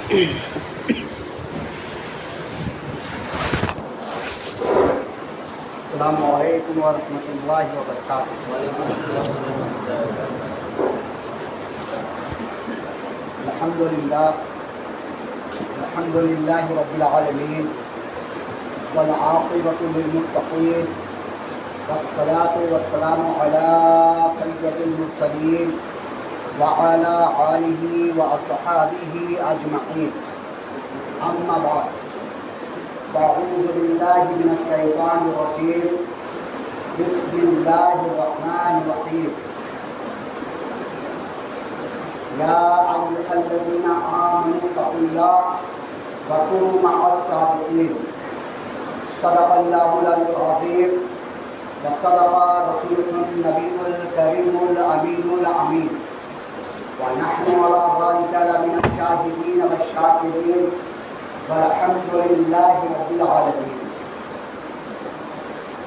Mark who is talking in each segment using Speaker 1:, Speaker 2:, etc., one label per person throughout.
Speaker 1: السلام علیکم ورحمۃ اللہ وبرکاتہ۔ الحمد للہ رب العالمین والعاقبۃ للمتقین والصلاة والسلام علی سید المرسلین وعلی آلہ واصحابہ اجمعین، اما بعد، اعوذ باللہ من الشیطان الرجیم، بسم اللہ الرحمن الرحیم۔ یا ایھا الذین آمنوا اتقوا اللہ وکونوا مع الصادقین۔ صدق اللہ العلی العظیم وصدق رسولہ النبی الکریم الامین الامین، ونحن علی ذلک لمن الشاہدین والشاکرین، والحمد للہ رب العالمین۔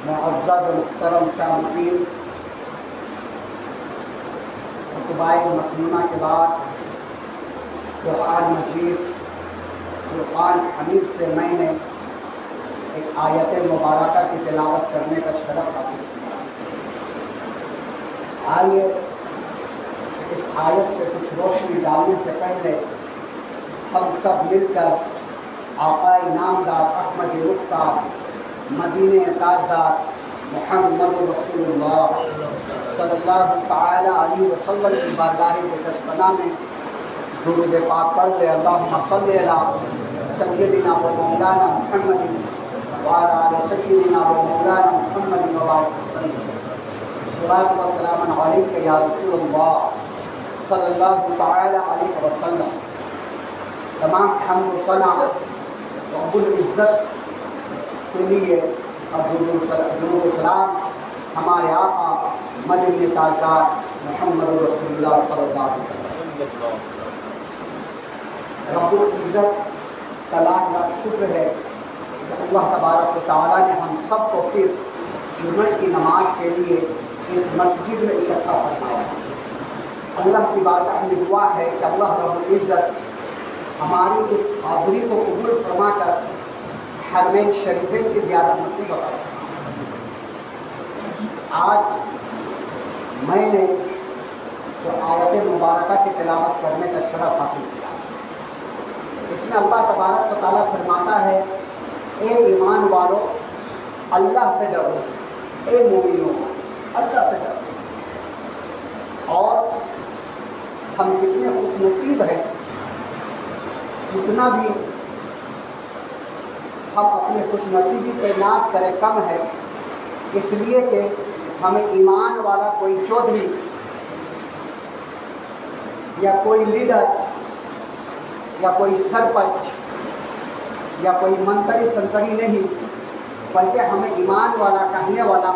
Speaker 1: معزز محترم سامعین، خطبہ مصنوعہ کے بعد قرآن مجید فرقان حمید سے میں نے ایک آیت مبارکہ کی تلاوت کرنے کا شرف حاصل کیا۔ آئیے اس آیت پہ کچھ روشنی ڈالنے سے پہلے ہم سب مل کر آقا نامدار احمد رختار مدینہ تاجدار محمد رسول اللہ صلی اللہ تعالی علیہ وسلم کی بارگاہ بارگاہ میں درود پاک پڑھ لے۔ اللہم صلی علی سیدنا و مولانا محمد وعلی آل سیدنا و مولانا محمد وبارک وسلم۔ صلاۃ و سلام علیک یا رسول اللہ صلی اللہ تعالی علیہ وسلم۔ تمام حمد و ثنا رب العزت کے لیے درود و سلام ہمارے آقا مدنی تاجدار محمد رسول اللہ صلی اللہ علیہ وسلم۔ رب العزت کا لاکھ لاکھ شکر ہے کہ اللہ تبارک و تعالیٰ نے ہم سب کو پھر جمعہ کی نماز کے لیے اس مسجد میں اکٹھا فرمایا۔ اللہ کی بارگاہ میں دعا ہے کہ اللہ رب العزت ہماری اس حاضری کو قبول فرما کر حرمین شریفین کی زیارت نصیب فرمائے۔ آج میں نے جو آیت مبارکہ کی تلاوت کرنے کا شرف حاصل کیا، اس میں اللہ تبارک و تعالیٰ فرماتا ہے، اے ایمان والو اللہ سے ڈرو، اے مومنو اللہ سے ڈرو۔ اور ہم کتنے خوش نصیب ہیں، جتنا بھی ہم اپنے خوش نصیبی پہ ناز کریں کم ہے، اس لیے کہ ہمیں ایمان والا کوئی چودھری یا کوئی لیڈر یا کوئی سرپنچ یا کوئی منتری سنتری نہیں، بلکہ ہمیں ایمان والا کہنے والا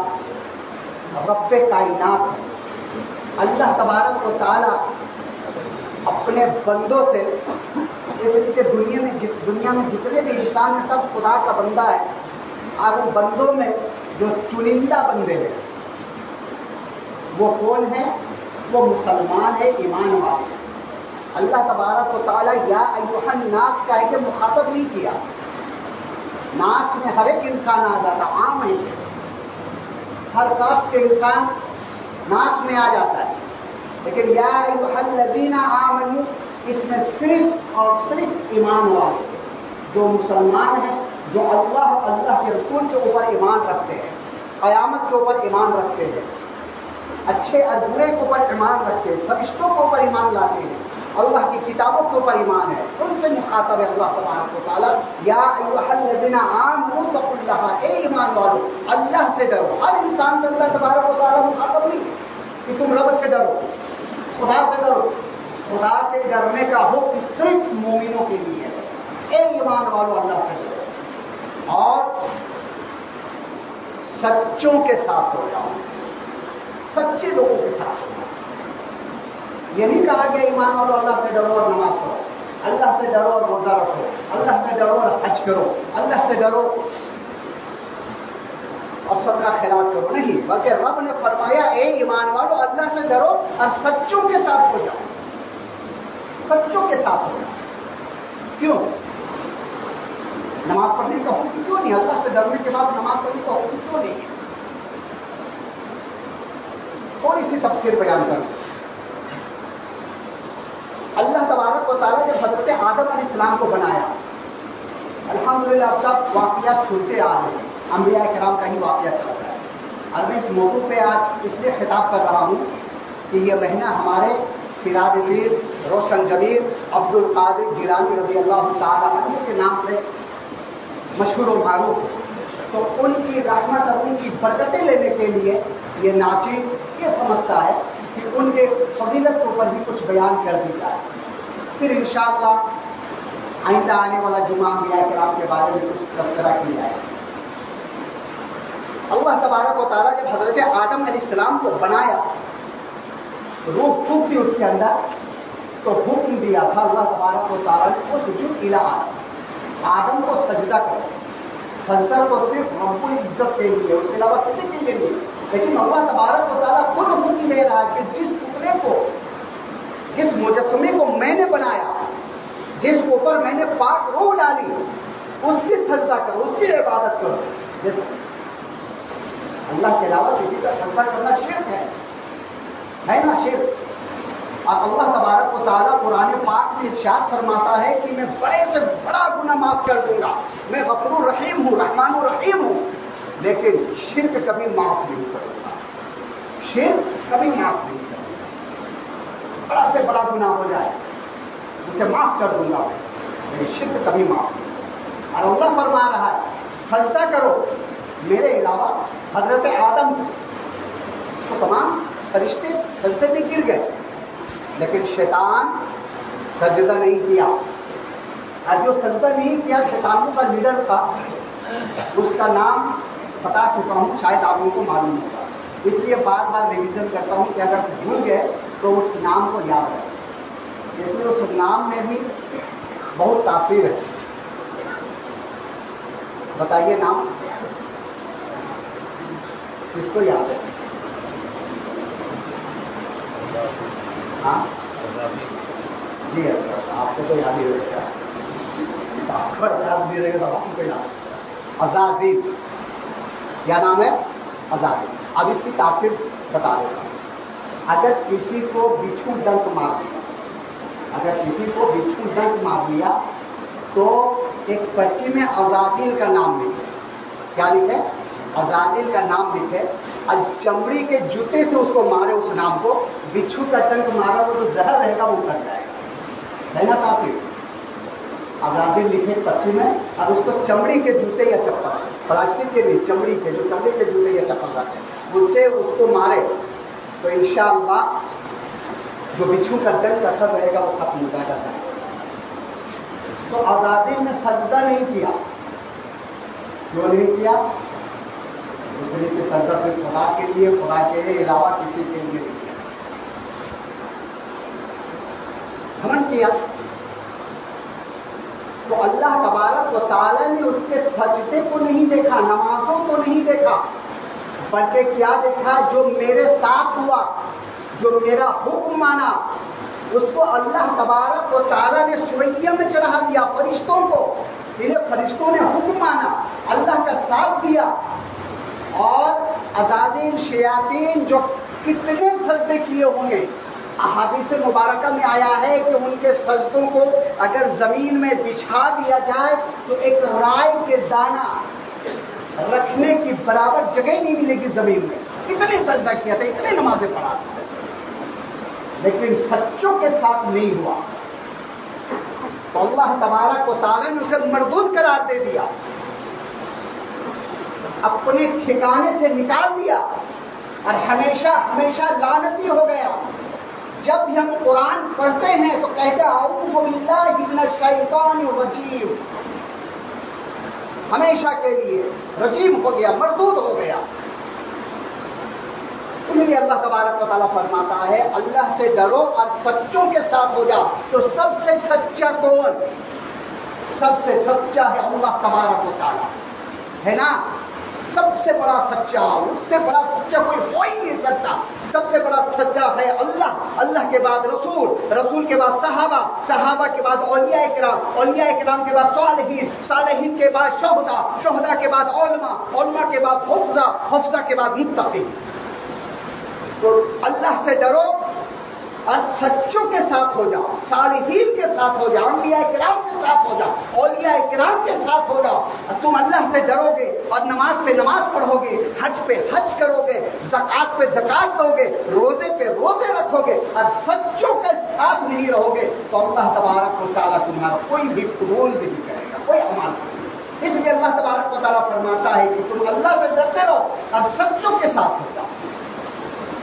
Speaker 1: رب کائنات ہے۔ اللہ تبارک و تعالی اپنے بندوں سے، جیسے کہ دنیا میں جتنے بھی انسان ہیں سب خدا کا بندہ ہے، اور وہ بندوں میں جو چنندہ بندے ہیں وہ کون ہیں؟ وہ مسلمان ہے، ایمان والے۔ اللہ تبارک و تعالیٰ یا ایھا الناس کا ہے کہ مخاطب نہیں کیا، ناس میں ہر ایک انسان آ جاتا، عام ہے، ہر کاسٹ کے انسان ناس میں آ جاتا ہے، لیکن یا ایھا الذین آمنوا اس میں صرف اور صرف ایمان والے جو مسلمان ہیں، جو اللہ کے رسول کے اوپر ایمان رکھتے ہیں، قیامت کے اوپر ایمان رکھتے ہیں، اچھے اور برے کے اوپر ایمان رکھتے ہیں، فرشتوں کے اوپر ایمان لاتے ہیں، اللہ کی کتابوں کے اوپر ایمان ہے، ان سے مخاطب ہے اللہ تبارک و تعالیٰ، یا ایھا الذین آمنوا اتقوا اللہ، اے ایمان والو اللہ سے ڈرو۔ ہر انسان سے اللہ تبارک و تعالیٰ مخاطب نہیں کہ تم رب سے ڈرو، خدا سے ڈرو۔ خدا سے ڈرنے کا حکم صرف مومنوں کے لیے ہے، اے ایمان والو اللہ سے ڈرو، اور سچوں کے ساتھ ہو جاؤ، سچے لوگوں کے ساتھ ہو جاؤ۔ یہ نہیں کہا کہ ایمان والو اللہ سے ڈرو اور نماز پڑھو، اللہ سے ڈرو اور روزہ رکھو، اللہ سے ڈرو اور حج کرو، اللہ سے ڈرو اور صدقہ خیرات کرو، نہیں، بلکہ رب نے فرمایا اے ایمان والو اللہ سے ڈرو اور سچوں کے ساتھ ہو جاؤ، سچوں کے ساتھ ہو جاؤ۔ کیوں؟ نماز پڑھنے کا حکم کیوں نہیں؟ اللہ سے ڈرنے کے بعد نماز پڑھنے کا حکم کیوں نہیں ہے؟ تھوڑی سی تفسیر بیان کروں. اللہ تبارک و تعالیٰ جب حضرت آدم علیہ السلام کو بنایا، الحمدللہ اب سب واقعات سنتے آ رہے ہیں، انبیاء کرام کا ہی واقعہ چل رہا ہے. اور میں اس موضوع پہ آج اس لیے خطاب کر رہا ہوں کہ یہ مہینہ ہمارے پیر پیر روشن ضمیر عبد القادر جیلانی رضی اللہ تعالیٰ عنہ کے نام سے مشہور و معروف ہے. تو ان کی رحمت اور ان کی برکتیں لینے کے لیے یہ ناچیز یہ سمجھتا ہے کہ ان کے فضیلت کے اوپر بھی کچھ بیان کر دی جائے. پھر انشاءاللہ آئندہ آنے والا جمعہ انبیاء کرام کے بارے میں کچھ تبصرہ کیا جائے. اللہ تبارک و تعالیٰ جب حضرت آدم علیہ السلام کو بنایا، روح پھونک تھی اس کے اندر، تو حکم دیا تھا اللہ تبارک و تعالیٰ نے اس سجود الی آدم کو سجدہ کرو. سجدہ تو صرف رب العزت کے لیے، اس کے علاوہ کسی چیز کے لیے. لیکن اللہ تبارک و تعالیٰ خود حکم دے رہا ہے کہ جس پتلے کو، جس مجسمے کو میں نے بنایا، جس کے اوپر میں نے پاک روح ڈالی، اس کی سجدہ کرو، اس کی عبادت کرو. اللہ کے علاوہ کسی کا سجدہ کرنا شرک ہے نا، شرک. اور اللہ تبارک و تعالیٰ قرآن پاک میں ارشاد فرماتا ہے کہ میں بڑے سے بڑا گناہ معاف کر دوں گا، میں غفور الرحیم ہوں، رحمان الرحیم ہوں، لیکن شرک کبھی معاف نہیں کروں گا. شرک کبھی معاف نہیں کروں گا. بڑا سے بڑا گناہ ہو جائے اسے معاف کر دوں گا، لیکن شرک کبھی معاف نہیں. اور اللہ فرما رہا ہے سجدہ کرو میرے علاوہ حضرت آدم کو. تمام فرشتے سجدے میں گر گئے، لیکن شیطان سجدہ نہیں کیا. اور جو سجدہ نہیں کیا شیطانوں کا لیڈر تھا، اس کا نام بتا چکا ہوں، شاید آپ لوگوں کو معلوم ہوگا. اس لیے بار بار ریویژن کرتا ہوں کہ اگر بھول گئے تو اس نام کو یاد رکھیں. اس لیے اس نام میں بھی بہت تاثیر ہے. بتائیے نام کس کو یاد ہے؟ ہاں جی آپ کو تو یاد ہی رکھا ہے. یاد نہیں رہے گا تو آپ کو یاد. عزازیل کیا نام ہے؟ عزازیل. اب اس کی تاثیر بتا دیتا ہوں. اگر کسی کو بچھو ڈنک مار دیا، اگر کسی کو بچھو ڈنک مار لیا تو ایک پرچی میں عزازیل کا نام لکھے. کیا لکھے؟ عزازیل کا نام لکھے. اور چمڑی کے جوتے سے اس کو مارے، اس نام کو. بچھو کا ڈنک مارا وہ جو زہر رہے گا وہ کٹ جائے گا. ہے نا تاثیر؟ عزازیل لکھے پرچی میں، اور اس کو چمڑی کے جوتے یا چپل، پلاسٹک کے نہیں، چمڑی کے، جو چمڑی کے جوتے یا چپل رہتے ہیں اس سے اس کو مارے تو انشاءاللہ جو بچھو کا ڈنک کا اثر رہے گا وہ ختم ہو جائے گا. تو عزازیل نے سجدہ نہیں کیا. کیوں نہیں کیا؟ اس لیے کہ سجدہ صرف خدا کے لیے، خدا کے علاوہ کسی کے لیے نہیں کیا. گھمنڈ کیا. تو اللہ تبارک و تعالیٰ نے اس کے سجدے کو نہیں دیکھا، نمازوں کو نہیں دیکھا، بلکہ کیا دیکھا؟ جو میرے ساتھ ہوا، جو میرا حکم مانا، اس کو اللہ تبارک و تعالیٰ نے سویہ میں چڑھا دیا فرشتوں کو. انہیں فرشتوں نے حکم مانا، اللہ کا ساتھ دیا. اور عزازیل شیاطین جو کتنے سجدے کیے ہوں گے، احادیث مبارکہ میں آیا ہے کہ ان کے سجدوں کو اگر زمین میں بچھا دیا جائے تو ایک رائے کے دانہ رکھنے کی برابر جگہ ہی نہیں ملے گی زمین میں. اتنے سجدہ کیا تھا، اتنے نمازیں پڑھا تھا، لیکن سچوں کے ساتھ نہیں ہوا. تو اللہ تبارک و تعالیٰ نے اسے مردود قرار دے دیا، اپنے ٹھکانے سے نکال دیا، اور ہمیشہ ہمیشہ لعنتی ہو گیا. جب بھی ہم قرآن پڑھتے ہیں تو کہتے ہیں اعوذ باللہ من الشیطان الرجیم، ہمیشہ کے لیے رجیم ہو گیا، مردود ہو گیا. اس لیے اللہ تبارک و تعالیٰ فرماتا ہے اللہ سے ڈرو اور سچوں کے ساتھ ہو جاؤ. تو سب سے سچا کون؟ سب سے سچا ہے اللہ تبارک و تعالیٰ، ہے نا. سب سے بڑا سچا، اس سے بڑا سچا کوئی ہو ہی نہیں سکتا. سب سے بڑا سچا ہے اللہ، اللہ کے بعد رسول، رسول کے بعد صحابہ، صحابہ کے بعد اولیاء کرام، اولیاء کرام کے بعد صالحین، صالحین کے بعد شہداء، شہداء کے بعد علماء، علماء کے بعد حفظہ، حفظہ کے بعد متقین۔ تو اللہ سے ڈرو اور سچوں کے ساتھ ہو جاؤ، صالحین کے ساتھ ہو جاؤ، انبیاء کرام کے ساتھ ہو جاؤ، اولیاء کرام کے ساتھ ہو جاؤ، اور تم اللہ سے ڈرو گے اور نماز پہ نماز پڑھو گے، حج پہ حج کرو گے، زکوٰۃ پہ زکوٰۃ دو گے، روزے پہ روزے رکھو گے اور سچوں کے ساتھ نہیں رہو گے تو اللہ تبارک و تعالیٰ تمہارا کوئی بھی قبول بھی نہیں کرے گا، کوئی عمل نہیں۔ اس لیے اللہ تبارک و تعالیٰ فرماتا ہے کہ تم اللہ سے ڈرتے رہو اور سچوں کے ساتھ ہو جاؤ،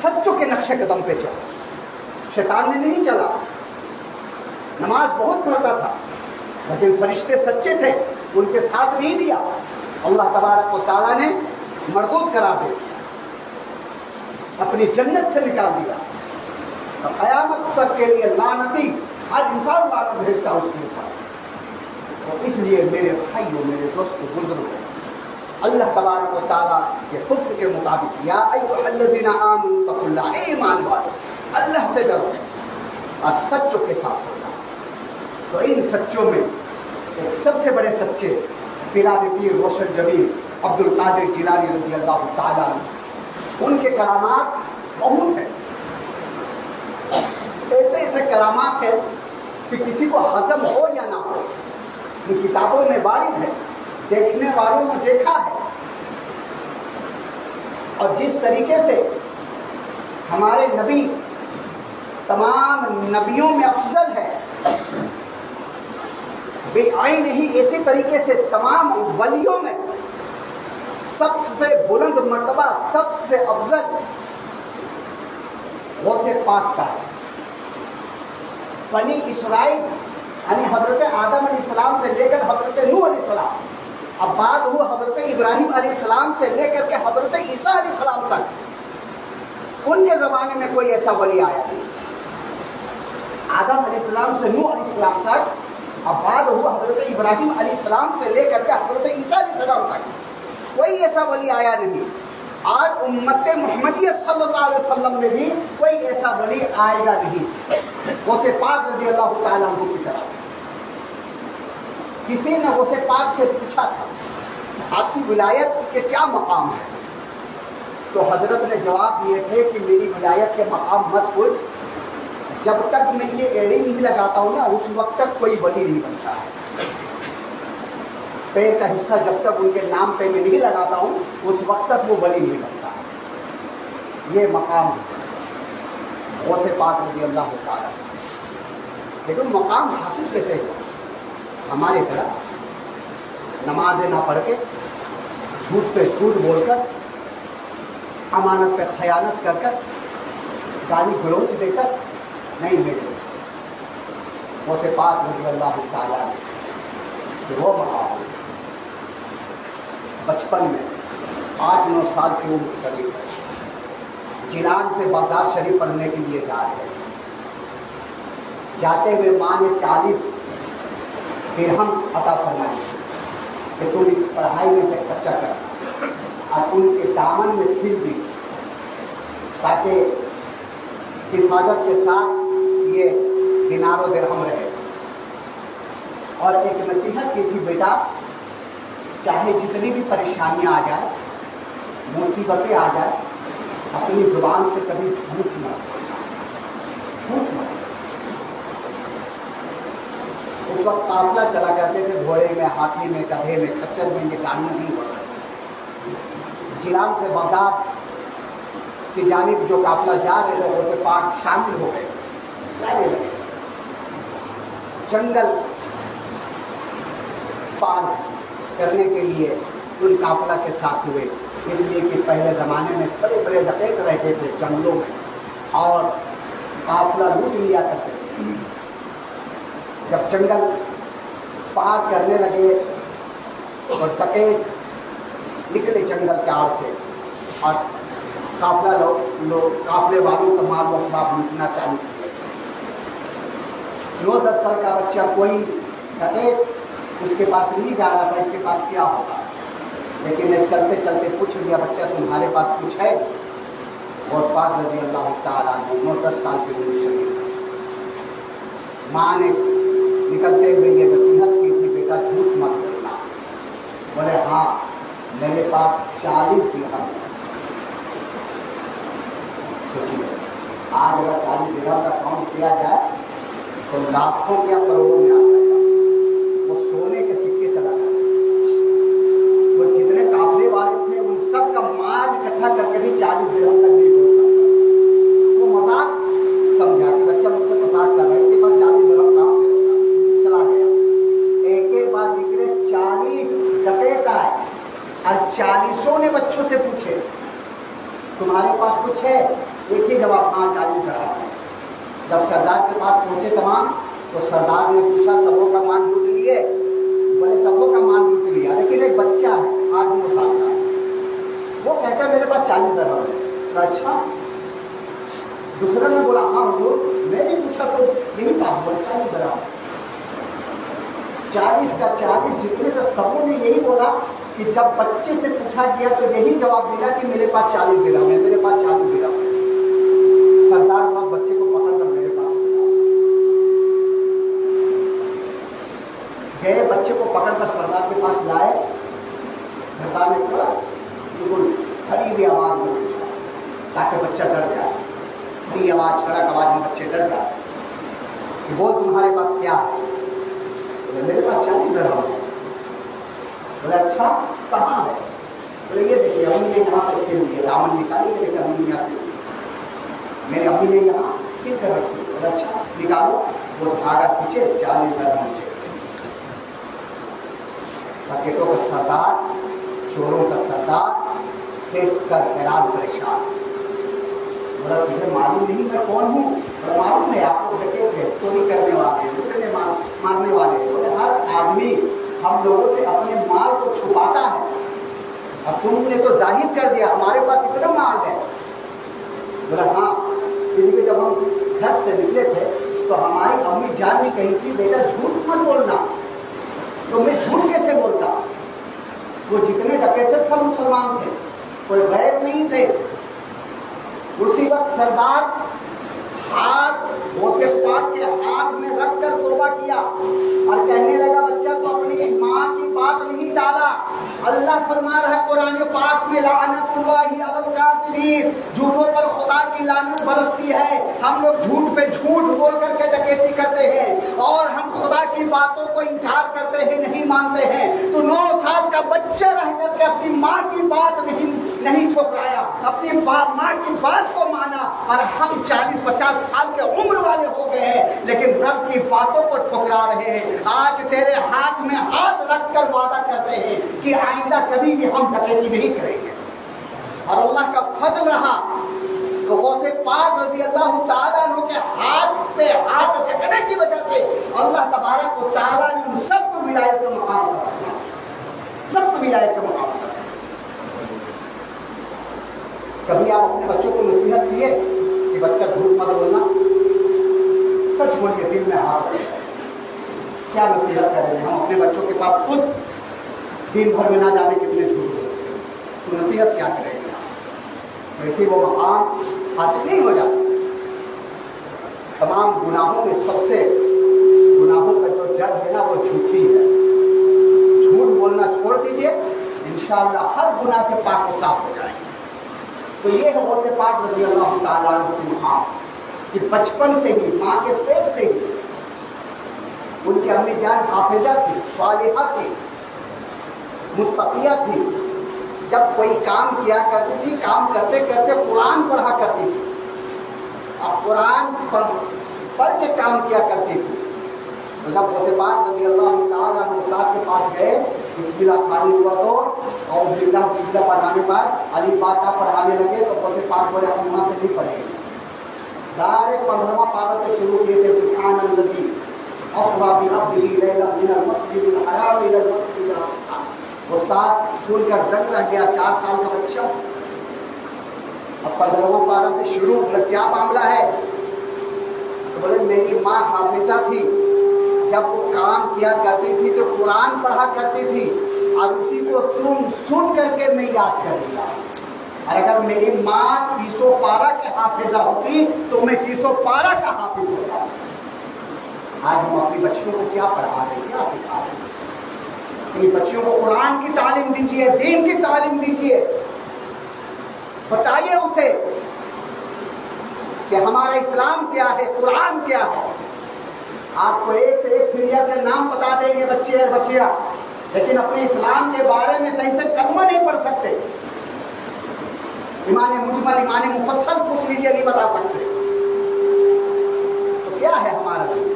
Speaker 1: سچوں کے نقش قدم پہ چلو۔ شیطان نے نہیں چلا، نماز بہت پڑھتا تھا لیکن فرشتے سچے تھے، ان کے ساتھ نہیں دیا، اللہ تبارک و تعالیٰ نے مردود کرا دیا، اپنی جنت سے نکال دیا، اور قیامت تک کے لیے لعنتی، آج انسان لعنت بھیجتا اس کے اوپر۔ تو اس لیے میرے بھائیوں، میرے دوستوں، بزرگوں، اللہ تبارک و تعالیٰ کے حکم کے مطابق یا ایھا الذین آمنوا اتقوا اللہ، اے ایمان والو اللہ سے ڈرو اور سچوں کے ساتھ ہو جاؤ۔ تو ان سچوں میں ایک سب سے بڑے سچے پیران پیر روشن جمیل عبد القادر جیلانی رضی اللہ تعالیٰ عنہ، ان کے کرامات بہت ہیں، ایسے ایسے کرامات ہیں کہ کسی کو ہضم ہو یا نہ ہو، ان کتابوں میں وارد ہے، دیکھنے والوں نے دیکھا ہے۔ اور جس طریقے سے ہمارے نبی تمام نبیوں میں افضل ہے، بے آئین ہی اسی طریقے سے تمام ولیوں میں سب سے بلند مرتبہ، سب سے افضل غوث پاک کا ہے۔ بنی اسرائیل یعنی حضرت آدم علیہ السلام سے لے کر حضرت نوح علیہ السلام، اب بعد ہوا حضرت ابراہیم علیہ السلام سے لے کر کے حضرت عیسیٰ علیہ السلام تک، ان کے زمانے میں کوئی ایسا ولی آیا نہیں۔ آدم علیہ السلام سے نوح علیہ السلام تک، اب بعد ہوا حضرت ابراہیم علیہ السلام سے لے کر کے حضرت عیسیٰ علیہ السلام تک کوئی ایسا ولی آیا نہیں۔ آج امت محمدیہ صلی اللہ علیہ وسلم میں بھی کوئی ایسا ولی آئے گا نہیں غوث پاک رضی اللہ تعالیٰ عنہ کی طرح۔ کسی نے غوث پاک سے پوچھا تھا آپ کی ولایت کے کیا مقام ہے، تو حضرت نے جواب دیے تھے کہ میری ولایت کے مقام مت پوچھ، جب تک میں یہ ایڑی نہیں لگاتا ہوں نا اس وقت تک کوئی ولی نہیں بنتا ہے۔ پیر کا حصہ جب تک ان کے نام پہ میں نہیں لگاتا ہوں اس وقت تک وہ ولی نہیں بنتا ہے۔ یہ مقام غوث پاک رضی اللہ تعالیٰ، لیکن مقام حاصل کیسے ہوا؟ ہمارے طرح نمازیں نہ پڑھ کے، جھوٹ پہ جھوٹ بول کر، امانت پہ خیانت کر کر، گالی گلوچ دے کر نہیں ملے۔ غوث پاک رضی اللہ تعالیٰ کہ وہ مقام بچپن میں 8-9 سال کی عمر شریف ہے، جیلان سے بغداد شریف پڑھنے کے لیے جا رہے ہیں، جاتے ہوئے ماں نے 40 درہم عطا فرمائی کہ تم اس پڑھائی میں سے خرچہ کر، اور ان کے دامن میں سل دی تاکہ حفاظت کے ساتھ یہ دینار و درہم رہے، اور ایک نصیحت کی تھی بیٹا چاہے جتنی بھی پریشانیاں آ جائیں، مصیبتیں آ جائیں، اپنی زبان سے کبھی جھوٹ مت بولنا، جھوٹ مت۔ اس وقت قافلہ چلا کرتے تھے، گھوڑے میں، ہاتھی میں، گدھے میں، کچر میں، یہ گاڑیاں نہیں ہوتی۔ جیلان سے بغداد کی جانب جو قافلہ جا رہے تھے غوث پاک شامل ہو گئے، جانے لگے، جنگل پار کرنے کے لیے ان قافلہ کے ساتھ ہوئے، اس لیے کہ پہلے زمانے میں بڑے بڑے ڈکیت رہتے تھے جنگلوں میں اور قافلہ لوٹ لیا کرتے تھے۔ جب جنگل پار کرنے لگے اور ڈکیت نکلے جنگل کے آڑ سے اور قافلے والوں کا مال و اسباب لوٹنا چالو کیا۔ 9-10 سال کا بچہ کوئی ڈکیت اس کے پاس نہیں جا رہا تھا، اس کے پاس کیا ہوگا، لیکن چلتے چلتے پوچھ لیا بچہ تمہارے پاس کچھ ہے؟ غوث پاک رضی اللہ تعالیٰ عنہ 9-10 سال کی عمر شریف، ماں نے نکلتے ہوئے یہ نصیحت کی تھی بیٹا جھوٹ مت بولنا. بولے ہاں میرے پاس 40 درہم ہے. سوچیے آج اگر 40 درہم کا کاؤنٹ کیا جائے تو لاکھوں یا کروڑوں میں آ جائے گا. وہ سونے کے سکے چلا گیا. وہ جتنے قافلے والے تھے ان سب کا مال اکٹھا کر کے بھی 40 درہم تک نہیں پہنچ سکتا. وہ مذاق سمجھا کہ بچہ مجھ سے مذاق کر رہا ہے، اس کے پاس 40 درہم کہاں سے ہوگا، چلا گیا. ایک بار نکلے 40 ڈکیت آئے اور 40 نے بچوں سے پوچھے تمہارے پاس کچھ ہے؟ ایک ہی جواب ہاں 40 درہم. جب سردار کے پاس پہنچے تمام تو سردار نے پوچھا سبوں کا مال لوٹ لیے؟ بولے سبوں کا مال لوٹ لیا لیکن ایک بچہ ہے 8-9 سال کا، وہ کہتا ہے میرے پاس 40 درہم ہے. اچھا. دوسرے نے بولا ہاں حضور میں بھی پوچھا تو یہی بات، بولے 40 درہم. 40 کا 40 جتنے تو سبوں نے یہی بولا کہ جب بچے سے پوچھا گیا تو یہی جواب ملا کہ میرے پاس 40 درہم ہے، میرے پاس 40 درہم ہے. سردار بہت بچے کو پکڑ کر میرے پاس گئے، بچے کو پکڑ کر سردار کے پاس لائے. سردار نے تھوڑا بالکل کھڑی ہوئی آواز میں پوچھا تاکہ بچہ ڈر جائے. کھڑی آواز کڑک آواز میں بچے ڈر جائے کہ وہ تمہارے پاس کیا ہے؟ میرے پاس 40 درہم ہے. بولے اچھا کہاں ہے؟ بولے یہ دیکھیے امی نے یہاں پر رکھی ہوئی ہے، دامن نکالی ہے لیکن امی یہاں سے میری امی نے یہاں سل کر رکھی. بولے اچھا نکالو. وہ دھاگا کھینچے 40 درہم چلے. ڈکیتوں کا سردار، چوروں کا سردار دیکھ کر حیران پریشان. بولا تجھے معلوم نہیں میں کون ہوں؟ بولا معلوم ہے آپ کو ڈکیت ہے، چوری کرنے والے، لوٹنے مارنے والے. بولے ہر آدمی ہم لوگوں سے اپنے مال کو چھپاتا ہے، اب تم نے تو ظاہر کر دیا ہمارے پاس اتنا مال ہے. بولا ہاں کیونکہ جب ہم گھر سے نکلے تھے تو ہماری امی جان بھی کہی تھی بیٹا جھوٹ مت بولنا. تو میں جھوٹ کیسے بولتا؟ وہ جتنے ڈکیت تھے سب مسلمان تھے، کوئی غیر نہیں تھے. اسی وقت سردار ہاتھ غوث پاک کے ہاتھ میں رکھ کر توبہ کیا اور کہنے لگا بچہ تو اپنی ماں کی بات نہیں ڈالا. اللہ فرما رہا ہے قرآن پاک میں لعنت اللہ علی الکاذبین، جھوٹوں پر خدا کی لعنت برستی ہے. ہم لوگ جھوٹ پہ جھوٹ بول کر کے ڈکیتی کرتے ہیں اور ہم خدا کی باتوں کو انکار کرتے ہیں، نہیں مانتے ہیں. تو 9 سال کا بچہ رہ کر کے اپنی ماں کی بات نہیں ٹھکرایا، اپنی ماں کی بات کو مانا. اور ہم 40-50 سال کے عمر والے ہو گئے ہیں لیکن رب کی باتوں کو ٹھکرا رہے ہیں. آج تیرے ہاتھ میں ہاتھ رکھ کر وعدہ کرتے ہیں کہ آئندہ کبھی بھی ہم ڈکیتی نہیں کریں گے. اور اللہ کا فضل رہا تو غوث پاک رضی اللہ تعالیٰ عنہ کے ہاتھ پہ ہاتھ رکھنے کی وجہ سے اللہ تبارک و تعالیٰ نے ان سب کو ولایت کا مقام پر رکھا، سب کو ولایت کا مقام پر رکھا. کبھی آپ اپنے بچوں کو نصیحت کیے کہ بچہ جھوٹ مت بولنا؟ سچ بولیے دل میں ہاتھ رکھے. کیا نصیحت کر رہے ہیں؟ ہم اپنے بچوں کے پاس خود دن بھر میں نہ جانے کتنے جھوٹ ہوتے ہیں، تو نصیحت کیا کریں گے؟ ویسے وہ مقام حاصل نہیں ہو جاتا. تمام گناہوں میں سب سے گناہوں کا جو جڑ ہے نا وہ جھوٹی ہے. جھوٹ بولنا چھوڑ دیجئے، انشاءاللہ ہر گناہ سے پاک و صاف ہو جائیں گے. تو یہ ہے غوث پاک رضی اللہ تعالیٰ عنہ کی مقام کہ بچپن سے ہی ماں کے پیٹ سے ہی ان کی امی جان حافظہ تھی، صالحہ تھی، متقیہ تھی. جب کوئی کام کیا کرتی تھی کام کرتے کرتے قرآن پڑھا کرتی تھی. اب قرآن پڑھ کے کام کیا کرتی تھی. تو جب غوث پاک رضی اللہ تعالیٰ عنہ استاد کے پاس گئے، بسم اللہ خالی ہوا تو اور بسم اللہ پڑھانے بعد علی فاتحہ پڑھانے لگے تو غوث پاک بولے ہم وہاں سے نہیں پڑھیں گے. ڈائریکٹ 15واں پارہ سے شروع کیے تھے سبحان الذی اسری بعبدہ لیلا من المسجد الحرام الی المسجد الاقصی. استاد سن کر دنگ رہ گیا، 4 سال کا بچہ. اب 15واں پارہ سے شروع، کیا معاملہ ہے؟ تو بولے میری ماں حافظہ تھی، جب وہ کام کیا کرتی تھی تو قرآن پڑھا کرتی تھی اور اسی کو سن کر کے میں یاد کر لیا. اور اگر میری ماں 300 پارہ کے حافظہ ہوتی تو میں 300 پارہ کا حافظ ہوتا. آج ہم اپنی بچیوں کو کیا پڑھا رہے ہیں, کیا سکھا رہے ہیں؟ اپنی بچیوں کو قرآن کی تعلیم دیجیے, دین کی تعلیم دیجیے. بتائیے اسے کہ ہمارا اسلام کیا ہے, قرآن کیا ہے. آپ کو ایک سے ایک سیریل کے نام بتا دیں گے بچے اور بچیاں, لیکن اپنے اسلام کے بارے میں صحیح سے کلمہ نہیں پڑھ سکتے. ایمان مجمل, ایمان مفصل پوچھ لیجیے, نہیں بتا سکتے. تو کیا ہے ہمارا دین؟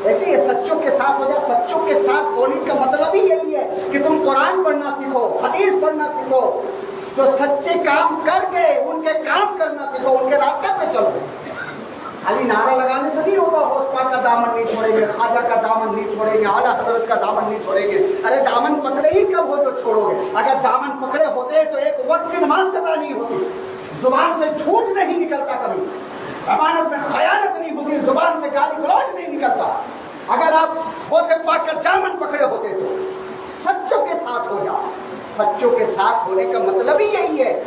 Speaker 1: ایسے ہی سچوں کے ساتھ ہو جائے. سچوں کے ساتھ ہونے کا مطلب ہی یہی ہے کہ تم قرآن پڑھنا سیکھو, حدیث پڑھنا سیکھو, تو سچے کام کر کے ان کے کام کرنا سیکھو, ان کے راستے پہ چلو. خالی نعرہ لگانے سے نہیں ہوگا. غوث پاک کا دامن نہیں چھوڑیں گے, خواجہ کا دامن نہیں چھوڑیں گے, اعلیٰ حضرت کا دامن نہیں چھوڑیں گے. ارے دامن پکڑے ہی کب ہو جو چھوڑو گے؟ اگر دامن پکڑے ہوتے تو ایک وقت کی نماز قضا نہیں ہوتی, زبان سے جھوٹ نہیں نکلتا, کبھی امانت میں خیانت نہیں ہوتی, زبان سے گالی گلوچ نہیں نکلتا. اگر آپ غوث پاک کا دامن پکڑے ہوتے تو سچوں کے ساتھ ہو جاؤ. سچوں کے ساتھ ہونے کا مطلب ہی یہی ہے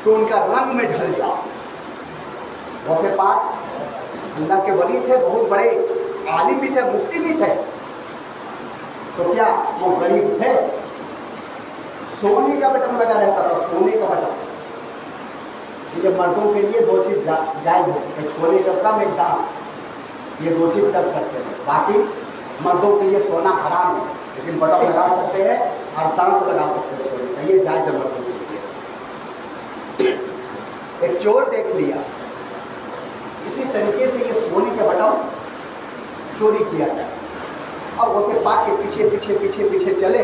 Speaker 1: کہ ان کا رنگ میں ڈھل جاؤ. غوث پاک اللہ کے ولی تھے, بہت بڑے عالم بھی تھے, مفتی بھی تھے, تو کیا وہ غریب تھے؟ سونے کا بٹن لگا رہتا تھا, سونے کا بٹن. یہ مردوں کے لیے 2 چیز جائز ہے, ایک سونے کا کم, ایک دام. یہ 2 چیز کر سکتے ہیں. باقی مردوں کے لیے سونا حرام ہے, لیکن بٹن لگا سکتے ہیں اور دانت لگا سکتے ہیں سونے کا, یہ جائز ہے مردوں کے لیے. ایک چور دیکھ لیا, اسی طریقے سے یہ سونے کے بٹن چوری کیا گیا, اور غوث پاک کے پیچھے پیچھے پیچھے پیچھے چلے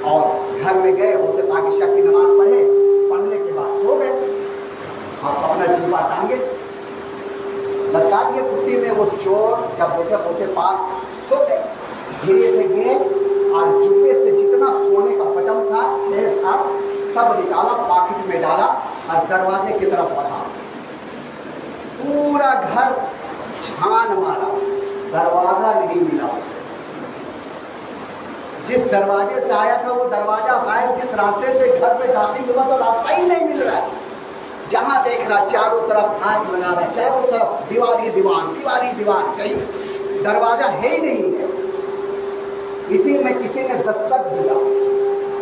Speaker 1: اور گھر میں گئے. غوث پاک عشاء کی نماز پڑھے, پڑھنے کے بعد سو گئے اور اپنا جوبا ٹانگے لٹکا دیے کٹی میں. وہ چور جب دیکھے غوث پاک سو گئے, دھیرے سے گئے اور جوبے سے جتنا سونے کا بٹن تھا 6-7 سب نکالا, پاکٹ میں ڈالا اور دروازے کی طرف بڑھا. پورا گھر چھان مارا, دروازہ نہیں ملا اسے. جس دروازے سے آیا تھا وہ دروازہ غائب, جس راستے سے گھر پہ داخل ہوا تو راستہ ہی نہیں مل رہا ہے. جہاں دیکھ رہا چاروں طرف آنکھ لگا رہا ہے, چاروں طرف دیواری دیوان, دیواری دیوان, کہیں دروازہ ہے ہی نہیں ہے. اسی میں کسی نے دستک دیا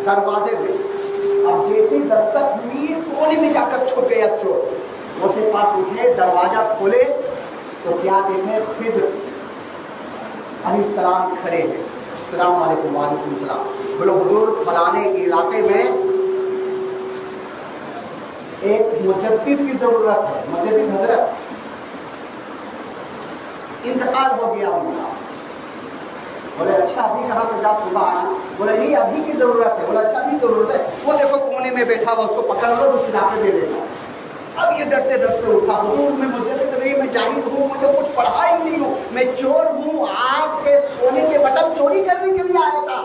Speaker 1: دروازے میں. اب جیسی دستک ہوئی کونے میں جا کر چھپ گیا چور. وہ سے پاس اٹھے, دروازہ کھولے تو کیا دیکھے, خضر علیہ السلام کھڑے ہیں. السلام علیکم. وعلیکم السلام. بولو حضور فلانے علاقے میں ایک مجدد کی ضرورت ہے, مجدد حضرت انتقال ہو گیا ان کا. بولے اچھا ابھی کہاں سے جا, صبح آنا. بولے نہیں ابھی کی ضرورت ہے. بولے اچھا ابھی ضرورت ہے. وہ دیکھو کونے میں بیٹھا ہوا, اس کو پکڑ لو, اس علاقے میں لے جاؤ. اب یہ ڈرتے ڈرتے اٹھا, حضور میں مجدد نہیں, میں جاہل ہوں, مجھے کچھ پڑھا ہی نہیں ہوں, میں چور ہوں, آپ کے سونے کے بٹن چوری کرنے کے لیے آیا تھا.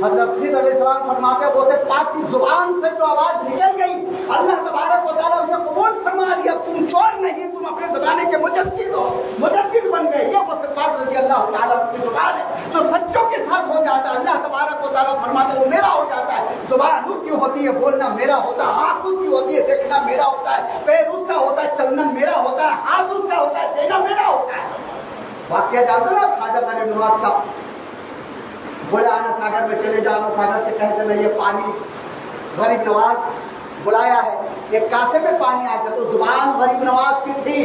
Speaker 1: حضرت خضر علیہ السلام فرماتے ہیں غوث پاک کی زبان سے جو آواز نکل گئی, اللہ تبارک و تعالیٰ اسے قبول فرما لیا. تم چور نہیں, تم اپنے زمانے کے مجدد ہو, مجدد بن گئے. یہ غوث پاک رضی اللہ تعالیٰ کی زبان ہے. جو سچوں کے ساتھ ہو جاتا ہے, اللہ تبارک و تعالیٰ فرماتے ہیں وہ میرا ہو جاتا ہے. زبان اس کی ہوتی ہے, بولنا میرا ہوتا ہے. آنکھ اس کی ہوتی ہے, دیکھنا میرا ہوتا ہے. پیر اس کا ہوتا ہے, چلنا میرا ہوتا ہے. ہاتھ اس کا ہوتا ہے, دینا میرا ہوتا ہے. واقعہ جانتے نا خواجہ غریب نواز کا. بولا آنا ساگر میں چلے جانا, ساگر سے کہتے ہیں یہ پانی غریب نواز بلایا ہے. ایک کاسے میں پانی آیا تھا, تو زبان غریب نواز کی تھی,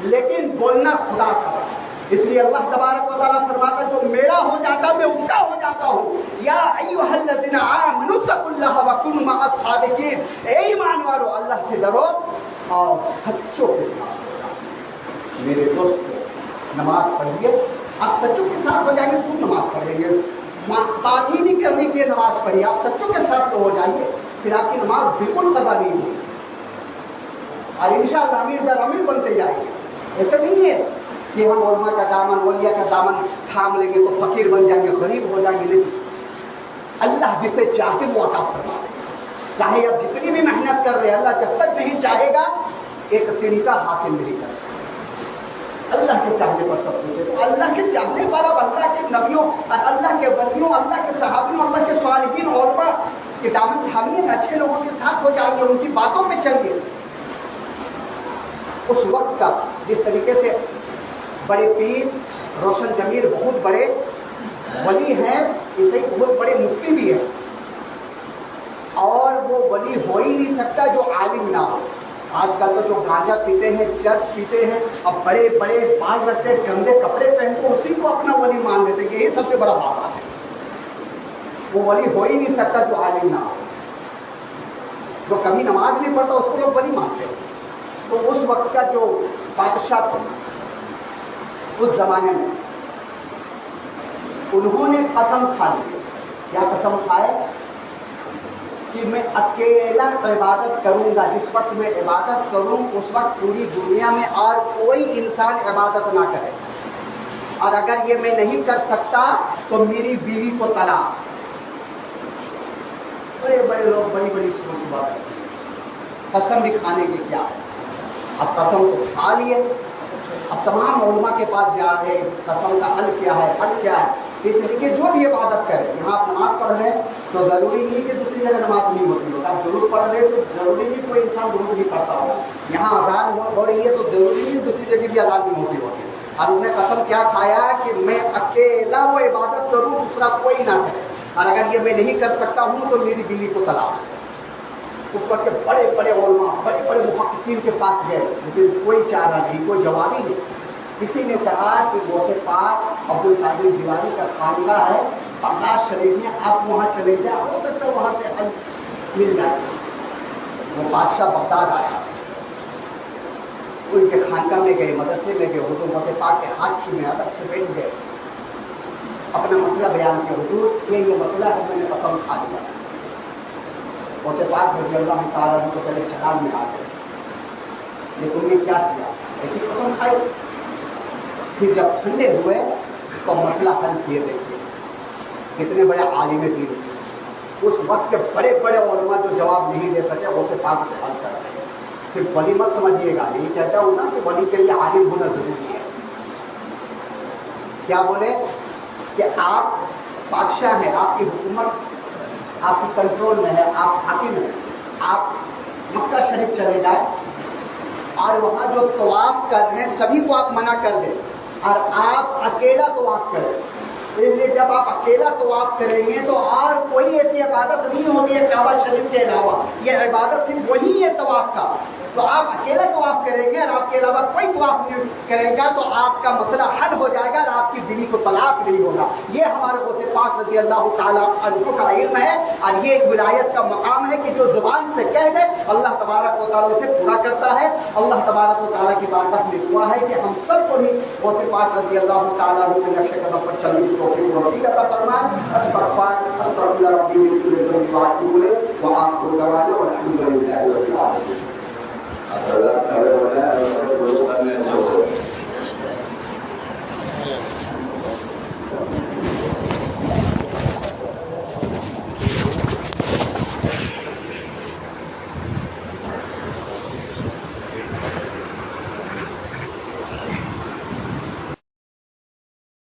Speaker 1: لیکن بولنا خدا کا. اس لیے اللہ تبارک و تعالیٰ فرماتا ہے جو میرا ہو جاتا میں اس کا ہو جاتا ہوں. یا ایھا الذین آمنوا اتقوا اللہ وکونوا مع الصادقین. اے ایمان والو اللہ سے ڈرو اور سچوں کے ساتھ ہو جاؤ. میرے دوست نماز پڑھیے, آپ سچوں کے ساتھ ہو جائیں گے تو نماز پڑھیں گے. بات ہی نہیں کرنے کے لیے نماز پڑھیے, آپ سچوں کے ساتھ تو ہو جائیے, پھر آپ کی نماز بالکل قضا نہیں ہوگی اور انشاءاللہ امیر در امیر بنتے جائیں گے. ایسا نہیں ہے کہ ہم علماء کا دامن, اولیاء کا دامن تھام لیں گے تو فقیر بن جائیں گے, غریب ہو جائیں گے. نہیں, اللہ جسے چاہتے وہ عطا فرما دے. چاہے آپ جتنی بھی محنت کر رہے ہیں, اللہ جب تک نہیں چاہے گا ایک طریقہ حاصل نہیں کر سکتا. اللہ کے چاہنے پر سب کچھ ہے. تو اللہ کے چاہنے پر اب اللہ کے نبیوں اور اللہ کے ولیوں, اللہ کے صحابیوں, اللہ کے صالحین, علماء کہ دامن تھامیے، اچھے لوگوں کے ساتھ ہو جائیے، ان کی باتوں پہ چلیے. اس وقت کا جس طریقے سے بڑے پیر روشن ضمیر بہت بڑے ولی ہیں، اسے بہت بڑے مفتی بھی ہیں، اور وہ ولی ہو ہی نہیں سکتا جو عالم نہ ہو. آج کل تو جو گانجا پیتے ہیں، چرس پیتے ہیں، اب بڑے بڑے بال رکھتے، گندے کپڑے پہنتے، اسی کو اپنا ولی مان لیتے کہ یہی سب سے بڑا بابا ہے. وہ ولی ہو ہی نہیں سکتا جو عالم نہ ہو. جو کبھی نماز نہیں پڑھتا اس کو لوگ ولی مانتے ہیں. تو اس وقت کا جو بادشاہ تھا اس زمانے میں، انہوں نے قسم کھا لی. کیا قسم کھائے؟ کہ میں اکیلا عبادت کروں گا. جس وقت میں عبادت کروں اس وقت پوری دنیا میں اور کوئی انسان عبادت نہ کرے، اور اگر یہ میں نہیں کر سکتا تو میری بیوی کو طلاق. بڑے بڑے لوگ بڑی بڑی سوچ بات کرتے ہیں. قسم بھی کھانے کی کیا ہے؟ اب قسم کو کھا لیے، اب تمام علماء کے پاس جا رہے ہیں قسم کا حل کیا ہے، حل کیا ہے. اس لیے جو بھی عبادت کرے، یہاں آپ نماز پڑھ رہے ہیں تو ضروری نہیں کہ دوسری جگہ نماز نہیں ہوتی ہوگا. آپ ضرور پڑھ رہے تو ضروری نہیں کوئی انسان ضرور نہیں پڑھتا ہوگا. یہاں اذان ہو رہی ہے تو ضروری نہیں دوسری جگہ بھی اذان نہیں ہوتی ہوگی. اور اس نے قسم کیا کھایا کہ میں اکیلا وہ عبادت کروں، دوسرا کوئی نہ کرے، اور اگر یہ میں نہیں کر سکتا ہوں تو میری بیوی کو طلاق. اس وقت بڑے بڑے علماء بڑے بڑے محققین کے پاس گئے، لیکن کوئی چارہ نہیں، کوئی جواب ہی نہیں. کسی نے کہا کہ غوث پاک عبد القادر جیلانی کا خانقاہ ہے بغداد شریف میں، آپ وہاں چلے جائیں، ہو سکتا ہے وہاں سے حل مل جائے. وہ بادشاہ بغداد آیا، ان کے خانقاہ میں گئے، مدرسے میں گئے، حضور غوث پاک کے ہاتھ چومے، ادب سے بیٹھ گئے، اپنا مسئلہ بیان کیا. حضور یہ مسئلہ ہے، میں نے قسم کھا لیا. غوث پاک رضی اللہ تعالیٰ عنہ کو پہلے چڑھاو میں آ گئے، لیکن انہوں نے کیا کیا؟ ایسی قسم کھائی. پھر جب ٹھنڈے ہوئے تو مسئلہ حل کیے. دیکھیے کتنے بڑے عالم دین تھے. اس وقت کے بڑے بڑے علماء جو جواب نہیں دے سکے غوث پاک سے حل کر رہے ہیں. صرف ولی مت سمجھیے گا، یہی کہتا ہوں نا کہ ولی کے لیے عالم ہونا ضروری ہے. کیا بولے کہ آپ بادشاہ ہیں، آپ کی حکومت آپ کی کنٹرول میں ہے، آپ حاکم ہیں، آپ مکہ شریف چلے جائیں اور وہاں جو طواف کر رہے ہیں سبھی کو آپ منع کر دیں اور آپ اکیلا طواف کریں. اس لیے جب آپ اکیلا طواف کریں گے تو اور کوئی ایسی عبادت نہیں ہوتی ہے کعبہ شریف کے علاوہ. یہ عبادت صرف وہی ہے طواف کا. تو آپ اکیلا طواف کریں گے اور آپ کے علاوہ کوئی طواف نہیں کرے گا تو آپ کا مسئلہ حل ہو جائے گا اور آپ کی بیوی کو طلاق نہیں ہوگا. یہ ہمارے غوث پاک رضی اللہ تعالیٰ عنہ کا علم ہے، اور یہ ایک ولایت کا مقام ہے کہ جو زبان سے کہہ دے اللہ تبارک و تعالیٰ اسے پورا کرتا ہے. اللہ تبارک و تعالیٰ کی بارگاہ میں دعا ہے کہ ہم سب کو بھی غوث پاک رضی اللہ تعالیٰ عنہ کے نقش قدم پر چلنے کی توفیق و نصیب عطا فرمائے. استغفر ربی من کل ذنب واتوب الیہ وآخر دعوانا والحمد للہ رب العالمین.